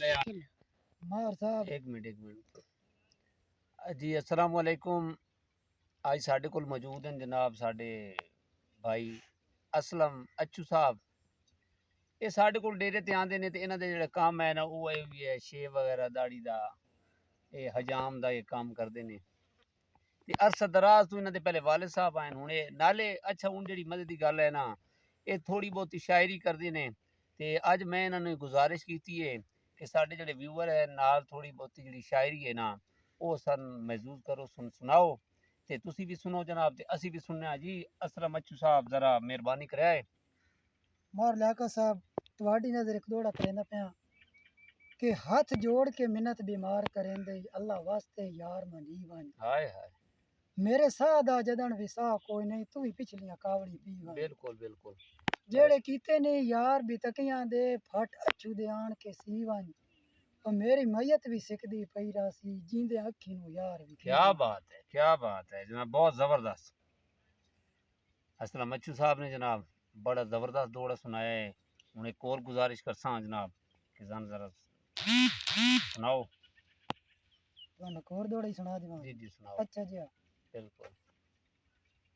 मार साहब एक मिनट जी अस्सलाम वालेकुम। आज साढ़े कोल मौजूद हैं जनाब साढ़े भाई असलम अच्छू साहब। ये साढ़े कोल डेरे ते आंदे ने ते इन्हां दे जेह्ड़ा कम्म है ना वो भी है शेव वगैरह दाढ़ी दा ये हजाम दा ये काम करदे ने ते अरसा दराज तो इन्हां दे पहले वालिद साहब आए हुण नाले अच्छा हुण जेह्ड़ी मदद दी गल है ना ये थोड़ी बहुती शायरी करदे ने ते अज मैं इन्हां नूं गुजारिश कीती है कि साढ़े जेह्ड़े व्यूअर है नाल थोड़ी बहुती जेह्ड़ी शायरी है ना वो सन महसूस करो सुनाओ ते तुसी भी सुनो जनाब ते असी भी सुनने जी। असलम अच्छू साहब जरा मेहरबानी कराए। मार लियाका साहब तुम्हारी नजर एक दौड़ा कहना पाया कि हाथ जोड़ के मिन्नत बीमार करेंदे अल्लाह वास्ते यार मनी वन हाय हाय मेरे सादा जदन विसा कोई नहीं तू ही पिछलियां कावड़ी पी वन बिल्कुल बिल्कुल जेड़े कीते ने यार भी तकियां दे फट अच्छू दे आन के सी वन और मेरी मैयत भी सिकदी पई रासी जींदे अखी नु यार भी क्या बात है जनाब बहुत जबरदस्त। असलम अच्छू साहब ने जनाब बड़ा जबरदस्त दौड़ा सुनाया है। हूँ एक और गुजारिश करसा जनाब कि जरा सुनाओ। तो एक और दौड़ा ही सुना देवा। जी जी सुनाओ। अच्छा जी बिल्कुल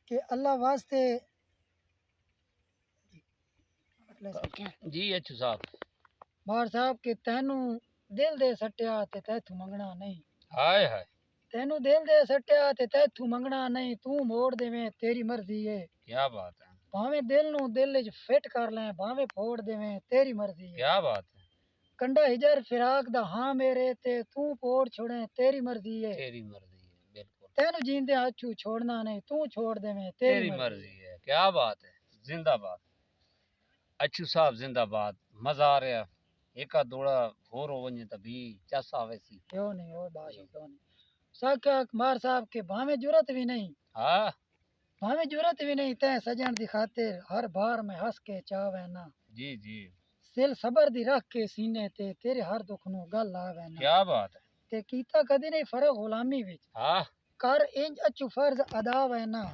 कि अल्लाह वास्ते जी अच्छू साहब। मार साहब के तेनू दिल दे सट्टिया ते तैथू मंगना नहीं हाय हाय तेनू दिल दे सट्टिया ते तैथू मंगना नहीं तू मोड़ देवें तेरी मर्जी है क्या बात है भावें दिल नू दिल च फिट कर लें भावें फोड़ देवें तेरी मर्जी है क्या बात है कंडा हिजर फिराक दा हाँ मेरे ते तू पोड़ छोड़े तेरी मर्जी है तेरी मर्जी है बिल्कुल तेनू जींदे अछू छोड़ना नहीं तू छोड़ देवें तेरी तेरी मर्जी मर्जी है। क्या बात है जिंदाबाद अच्छू साहब जिंदाबाद। मजा आ रहा एक आध दौड़ा होर हो वने तभी चस आवे सी। क्यों नहीं और बाशी क्यों नहीं साख्या मार साहब के भावें जरूरत भी नहीं हाँ भावें जरूरत भी नहीं तै सजन दी खातिर हर बार में हंस के चावे ना जी जी सिल सबर दी रख के सीने ते तेरे हर दुख नू गल आवे ना क्या बात है। ते कीता कदी नहीं फर्क गुलामी विच हाँ कर इंज अचू फर्ज अदा वे ना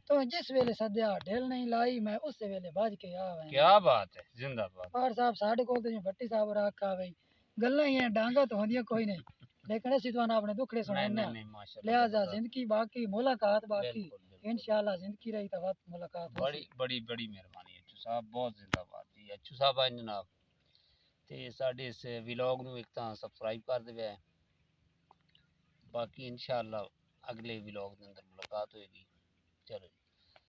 तो जिस वेले सद्या ढिल नहीं लाई मैं उस वेले भज के आवे क्या बात है जिंदाबाद। और साहब साढ़े कोल तो भट्टी साहब रखा वे गल्लां ही हैं डांगा तो होंदियां कोई नहीं लेकिन असी तो अपने दुखड़े नहीं सुनाने नहीं नहीं माशाल्लाह लिहाजा जबरदस्त। जिंदगी बाकी मुलाकात बाकी बिल्कुल बिल्कुल इंशाल्लाह जिंदगी रही तो वक्त मुलाकात बड़ी होसी बड़ी बड़ी मेहरबानी अच्छू साहब बहुत जिंदाबाद जी अच्छू साहब आए जनाब ते साढ़े इस व्लॉग नू एक तां सबसक्राइब कर देवे बाकी इंशाल्लाह अगले व्लॉग के अंदर मुलाकात होएगी। चलो जी।